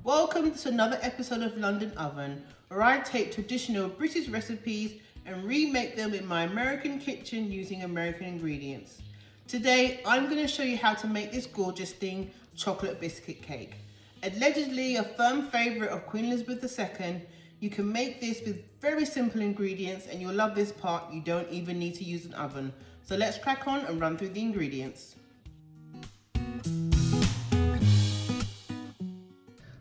Welcome to another episode of London Oven, where I take traditional British recipes and remake them in my American kitchen using American ingredients. Today, I'm going to show you how to make this gorgeous thing, chocolate biscuit cake. Allegedly a firm favourite of Queen Elizabeth II, you can make this with very simple ingredients and you'll love this part, you don't even need to use an oven. So let's crack on and run through the ingredients.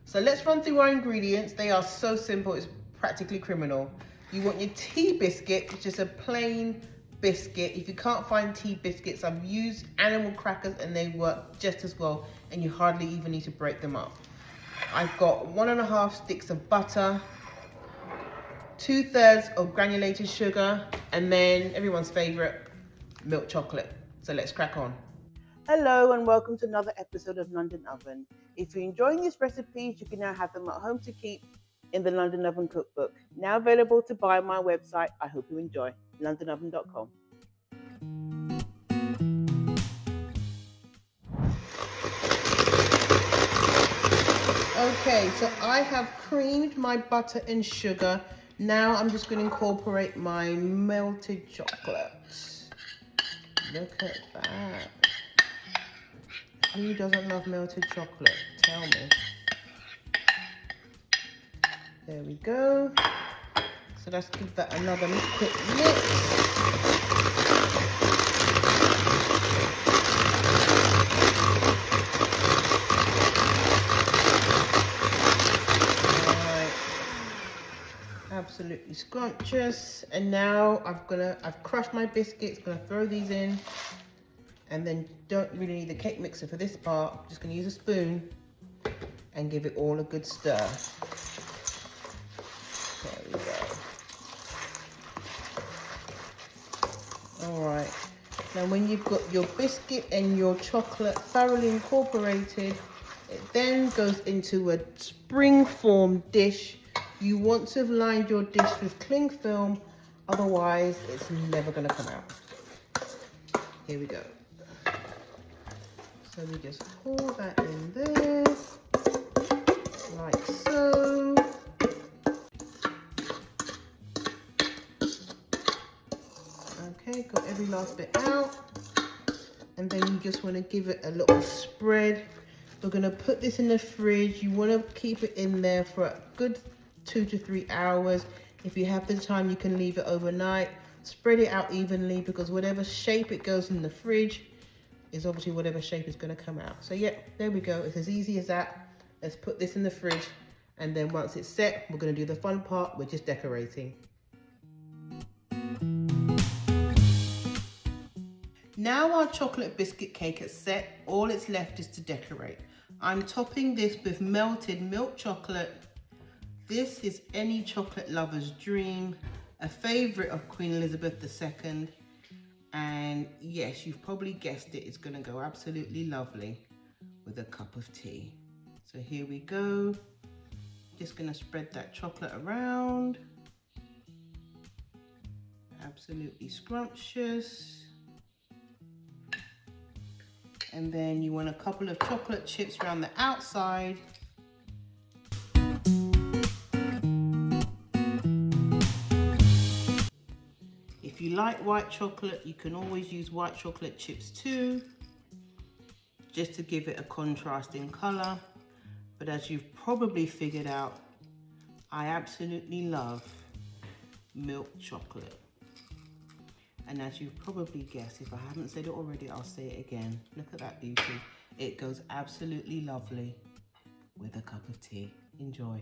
So let's run through our ingredients. They are so simple, it's practically criminal. You want your tea biscuit, which is a plain biscuit. If you can't find tea biscuits, I've used animal crackers and they work just as well, and you hardly even need to break them up. I've got 1.5 sticks of butter, 2/3 of granulated sugar, and then everyone's favorite, milk chocolate. So let's crack on. Hello and welcome to another episode of London Oven. If you're enjoying these recipes, you can now have them at home to keep in the London Oven cookbook. Now available to buy on my website. I hope you enjoy. LondonOven.com. Okay, so I have creamed my butter and sugar. Now I'm just going to incorporate my melted chocolate. Look at that. Who doesn't love melted chocolate? Tell me. There we go. So let's give that another quick mix. Alright. Absolutely scrumptious. And now I've crushed my biscuits, gonna throw these in. And then don't really need the cake mixer for this part. I'm just gonna use a spoon and give it all a good stir. There we go. All right. Now when you've got your biscuit and your chocolate thoroughly incorporated, it then goes into a spring form dish. You want to have lined your dish with cling film, otherwise it's never gonna come out. Here we go. So we just pour that in there, like so. Okay, got every last bit out. And then you just want to give it a little spread. We're going to put this in the fridge. You want to keep it in there for a good 2 to 3 hours. If you have the time, you can leave it overnight. Spread it out evenly, because whatever shape it goes in the fridge is obviously whatever shape is going to come out. So yeah, there we go. It's as easy as that. Let's put this in the fridge, and then once it's set, we're going to do the fun part, which is decorating. Now our chocolate biscuit cake is set, all it's left is to decorate. I'm topping this with melted milk chocolate. This is any chocolate lover's dream, a favorite of Queen Elizabeth II. And yes, you've probably guessed it, it's gonna go absolutely lovely with a cup of tea. So here we go. Just gonna spread that chocolate around. Absolutely scrumptious. And then you want a couple of chocolate chips around the outside. If you like white chocolate, you can always use white chocolate chips too, just to give it a contrasting color. But as you've probably figured out, I absolutely love milk chocolate. And as you've probably guessed, if I haven't said it already, I'll say it again. Look at that beauty. It goes absolutely lovely with a cup of tea. Enjoy.